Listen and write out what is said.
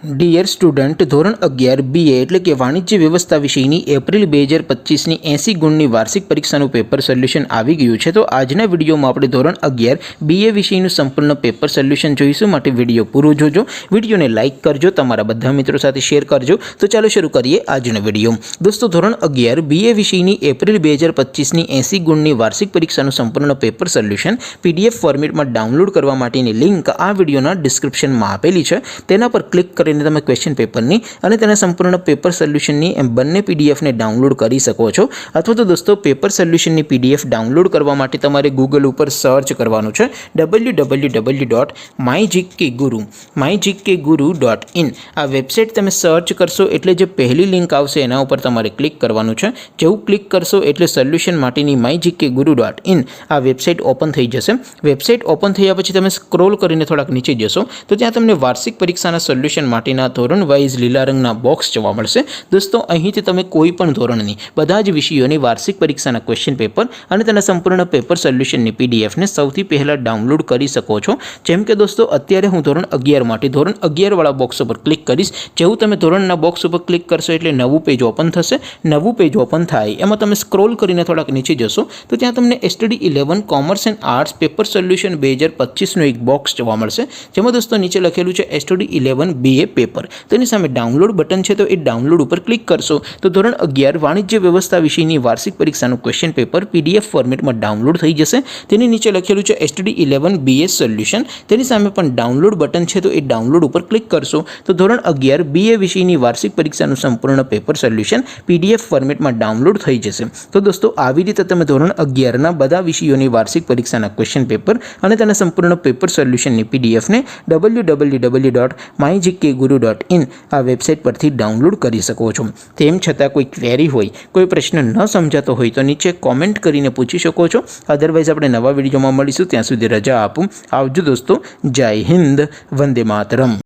Dear student, ધોરણ 11 BA એટલે કે વાણિજ્ય વ્યવસ્થા વિષયની એપ્રિલ 2025ની 80 ગુણની વાર્ષિક પરીક્ષાનું પેપર સોલ્યુશન આવી ગયું છે। તો આજના વિડીયોમાં આપણે ધોરણ 11 BA વિષયનું સંપૂર્ણ પેપર સોલ્યુશન જોઈશું। માટે વિડીયો પૂરો જોજો, વિડીયોને લાઇક કરજો, તમારા બધા મિત્રો સાથે શેર કરજો। તો ચાલો શરૂ કરીએ આજનો વિડીયો। દોસ્તો, ધોરણ 11 BA વિષયની એપ્રિલ 2025ની 80 ગુણની વાર્ષિક પરીક્ષાનું સંપૂર્ણ પેપર સોલ્યુશન PDF ફોર્મેટમાં ડાઉનલોડ કરવા માટેની લિંક આ વિડીયોના ડિસ્ક્રિપ્શનમાં આપેલી છે। તેના પર ક્લિક કરીને તમે ક્વેશ્ચન પેપરની અને તેના સંપૂર્ણ પેપર સોલ્યુશનની એમ બંને પીડીએફને ડાઉનલોડ કરી શકો છો। અથવા તો દોસ્તો, પેપર સોલ્યુશનની PDF ડાઉનલોડ કરવા માટે તમારે ગૂગલ ઉપર સર્ચ કરવાનું છે www.mygkguru.in। આ વેબસાઇટ તમે સર્ચ કરશો એટલે જે પહેલી લિંક આવશે એના ઉપર તમારે ક્લિક કરવાનું છે। જેવું ક્લિક કરશો એટલે સોલ્યુશન માટેની mygkguru.in આ વેબસાઇટ ઓપન થઈ જશે। વેબસાઇટ ઓપન થયા પછી તમે સ્ક્રોલ કરીને થોડાક નીચે જશો તો ત્યાં તમને વાર્ષિક પરીક્ષાના સોલ્યુશન માટેના ધોરણ વાઇઝ લીલા રંગના બોક્સ જોવા મળશે। દોસ્તો, અહીંથી તમે કોઈ પણ ધોરણની બધા જ વિષયોની વાર્ષિક પરીક્ષાના ક્વેશ્ચન પેપર અને તેના સંપૂર્ણ પેપર સોલ્યુશનની પીડીએફને સૌથી પહેલાં ડાઉનલોડ કરી શકો છો। જેમ કે દોસ્તો, અત્યારે હું ધોરણ 11 માટે ધોરણ 11 વાળા બોક્સ ઉપર ક્લિક કરીશ। જેવું તમે ધોરણના બોક્સ ઉપર ક્લિક કરશો એટલે નવું પેજ ઓપન થશે। નવું પેજ ઓપન થાય એમાં તમે સ્ક્રોલ કરીને થોડાક નીચે જશો તો ત્યાં તમને STD 11 commerce and arts paper solution 2025નું એક બોક્સ જોવા મળશે। જેમાં દોસ્તો નીચે લખેલું છે STD 11 BA પેપર। તેની સામે ડાઉનલોડ બટન છે, તો એ ડાઉનલોડ ઉપર ક્લિક કરશો તો ધોરણ 11 વાણિજ્ય વ્યવસ્થા વિષયની વાર્ષિક પરીક્ષાનું ક્વેશ્ચન પેપર PDF ફોર્મેટમાં ડાઉનલોડ થઈ જશે। તેની નીચે લખેલું છે STD 11 BA સોલ્યુશન। તેની સામે પણ ડાઉનલોડ બટન છે, તો એ ડાઉનલોડ ઉપર ક્લિક કરશો તો ધોરણ 11 BA વિષયની વાર્ષિક પરીક્ષાનું સંપૂર્ણ પેપર સોલ્યુશન PDF ફોર્મેટમાં ડાઉનલોડ થઈ જશે। તો દોસ્તો, આવી રીતે તમે ધોરણ 11ના બધા વિષયોની વાર્ષિક પરીક્ષાના ક્વેશ્ચન પેપર અને તેના સંપૂર્ણ પેપર સોલ્યુશનની પીડીએફને www.mygkguru.in આ વેબસાઇટ પરથી ડાઉનલોડ કરી શકો છો। તેમ છતાં કોઈ ક્વેરી હોય, કોઈ પ્રશ્ન ન સમજાતો હોય તો નીચે કોમેન્ટ કરીને પૂછી શકો છો। અધરવાઇઝ આપણે નવા વિડીયોમાં મળીશું, ત્યાં સુધી રજા આપું। આવજો દોસ્તો, જય હિન્દ, વંદે માતરમ।